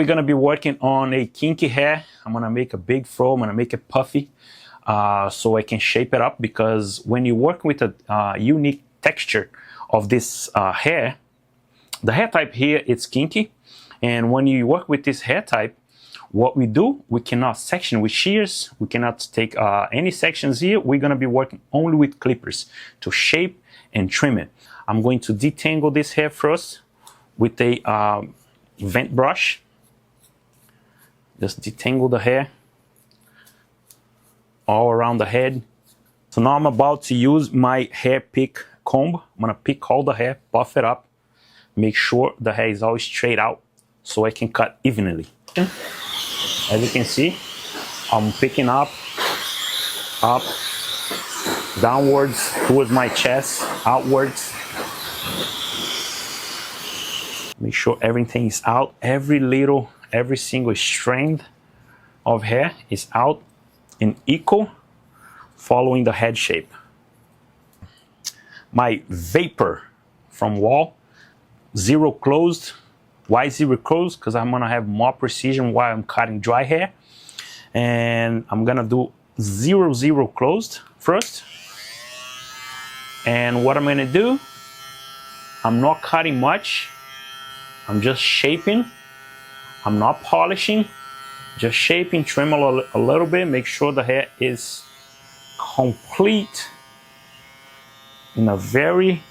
We're gonna be working on a kinky hair. I'm gonna make a big fro, I'm gonna make it puffy so I can shape it up, because when you work with a unique texture of this hair, the hair type here, it's kinky. And when you work with this hair type, what we do, we cannot section with shears, we cannot take any sections here. We're gonna be working only with clippers to shape and trim it. I'm going to detangle this hair first with a vent brush. Just detangle the hair all around the head. So now I'm about to use my hair pick comb. I'm gonna pick all the hair, puff it up, make sure the hair is all straight out so I can cut evenly. As you can see, I'm picking up, downwards towards my chest, outwards. Make sure everything is out. Every single strand of hair is out and equal, following the head shape. My vapor from wall, zero closed. Why zero closed? Because I'm gonna have more precision while I'm cutting dry hair. And I'm gonna do zero closed first. And what I'm gonna do, I'm not cutting much. I'm just shaping. I'm not polishing, just shaping, trim a little bit, make sure the hair is complete in a very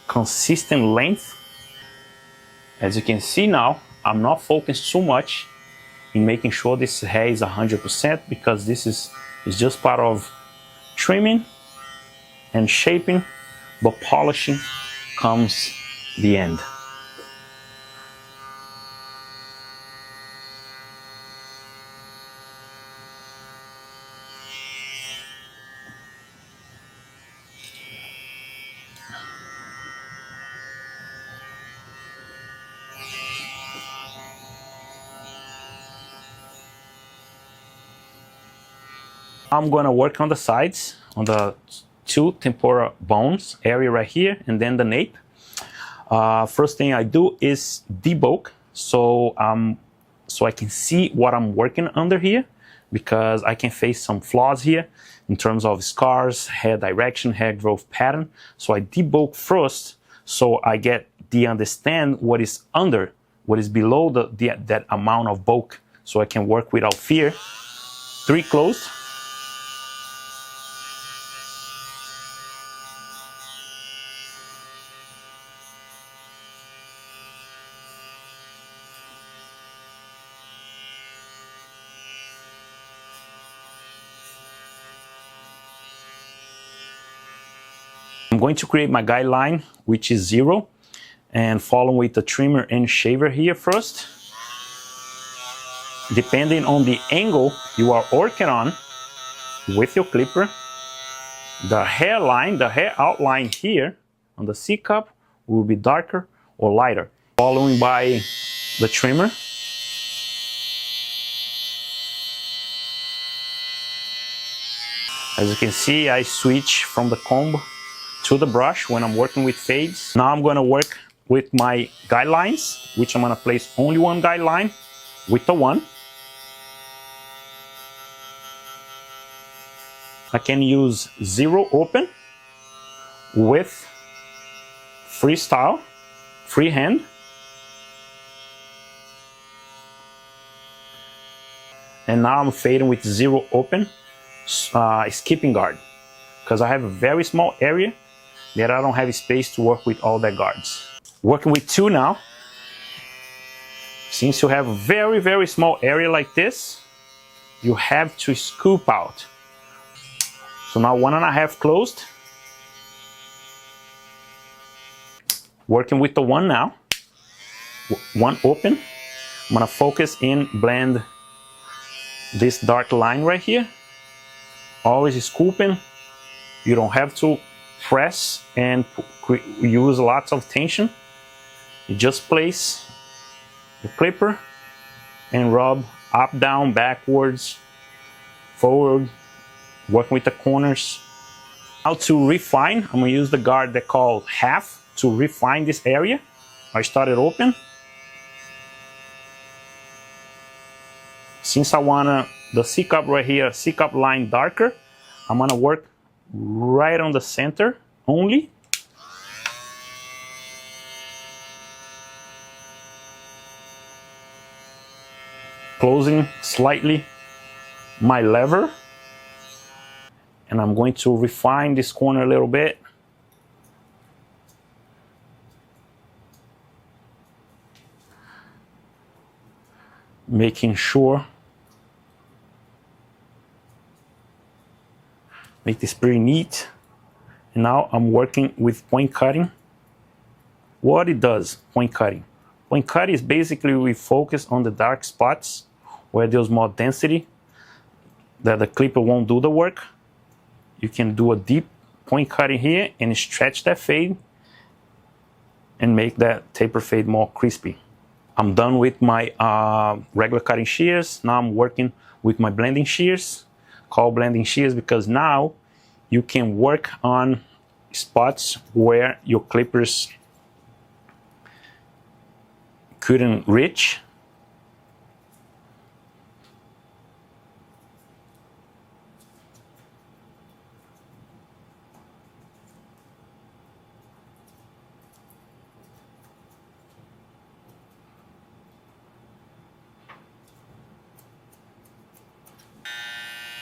consistent length. As you can see now, I'm not focused too much in making sure this hair is 100%, because this is just part of trimming and shaping, but polishing comes the end. I'm gonna work on the sides, on the two temporal bones area right here, and then the nape. First thing I do is debulk, so I can see what I'm working under here, because I can face some flaws here in terms of scars, hair direction, hair growth pattern. So I debulk first, so I get the understand what is under, what is below that amount of bulk, so I can work without fear. 3 closed. I'm going to create my guideline, which is 0, and follow with the trimmer and shaver here first. Depending on the angle you are working on with your clipper, the hairline, the hair outline here on the C cup will be darker or lighter, following by the trimmer. As you can see, I switch from the comb to the brush when I'm working with fades. Now I'm gonna work with my guidelines, which I'm gonna place only one guideline with the 1. I can use 0 open with freestyle, freehand. And now I'm fading with 0 open, skipping guard, because I have a very small area that I don't have space to work with all the guards. Working with 2 now. Since you have a very small area like this, you have to scoop out. So now 1.5 closed. Working with the 1 now. 1 open. I'm gonna focus in, blend this dark line right here. Always scooping. You don't have to press and use lots of tension. You just place the clipper and rub up, down, backwards, forward, working with the corners. Now to refine, I'm gonna use the guard that called half to refine this area. I started open, Since I want the C cup right here, C cup line darker, I'm gonna work right on the center only. Closing slightly my lever. And I'm going to refine this corner a little bit. Making sure, make this pretty neat. And now I'm working with point cutting. What it does, point cutting. Point cutting is basically we focus on the dark spots where there's more density that the clipper won't do the work. You can do a deep point cutting here and stretch that fade and make that taper fade more crispy. I'm done with my regular cutting shears. Now I'm working with my blending shears, called blending shears because now you can work on spots where your clippers couldn't reach.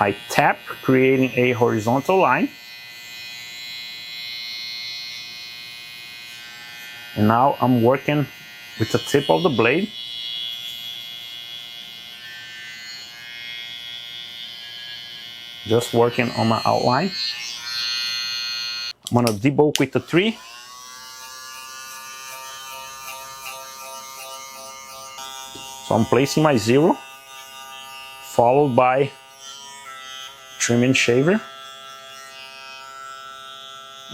I tap, creating a horizontal line. And now I'm working with the tip of the blade. Just working on my outline. I'm gonna debulk with the 3. So I'm placing my 0, followed by trimming shaver.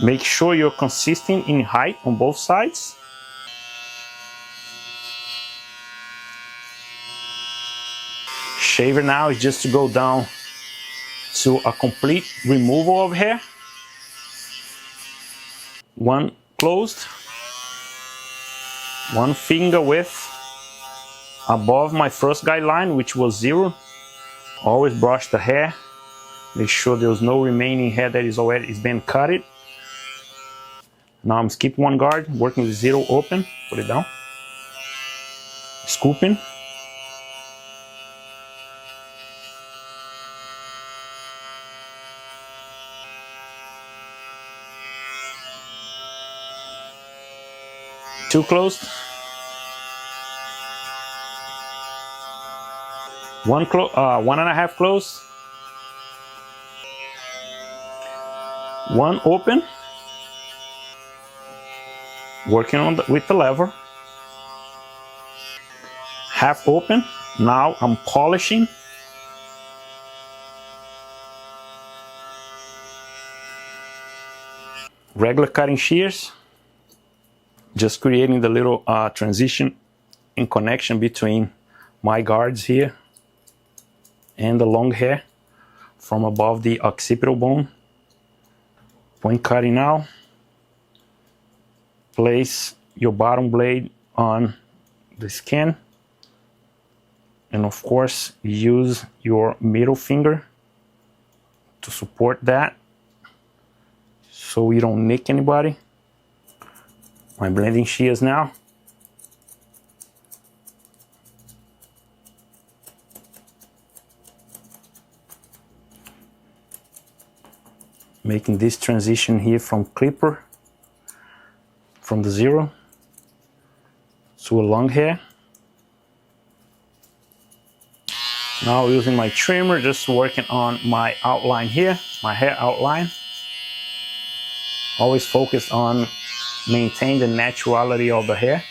Make sure you're consistent in height on both sides. Shaver now is just to go down to a complete removal of hair. One closed, one finger width above my first guideline, which was 0. Always brush the hair. Make sure there's no remaining hair that is been cut. Now I'm skipping one guard, working with 0 open, put it down. Scooping. Two closed. One 1.5 closed. One open. Working on with the lever. Half open. Now I'm polishing. Regular cutting shears. Just creating the little transition and connection between my guards here and the long hair from above the occipital bone. Point cutting now. Place your bottom blade on the skin, and of course use your middle finger to support that so you don't nick anybody. My blending shears now. Making this transition here from clipper, from the 0 to a long hair. Now using my trimmer, just working on my outline here, my hair outline. Always focus on maintain the naturality of the hair.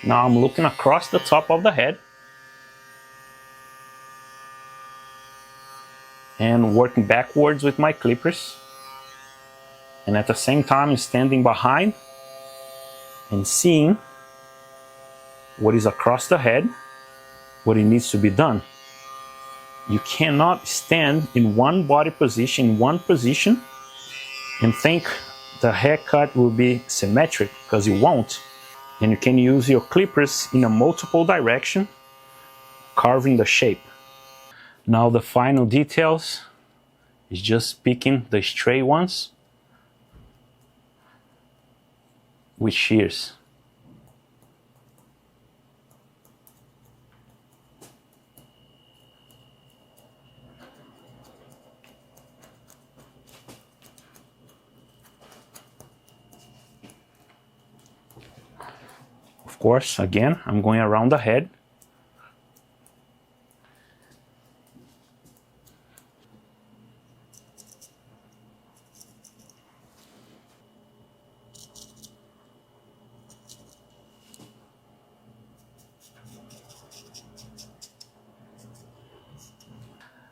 Now I'm looking across the top of the head and working backwards with my clippers, and at the same time standing behind and seeing what is across the head, what it needs to be done. You cannot stand in one body position, one position, and think the haircut will be symmetric, because it won't. And you can use your clippers in a multiple direction, carving the shape. Now the final details is just picking the straight ones with shears. Of course, again, I'm going around the head.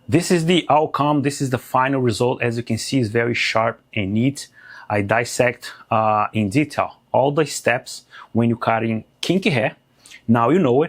This is the outcome. This is the final result. As you can see, it's very sharp and neat. I dissect in detail all the steps when you're cutting kinky hair. Now you know it.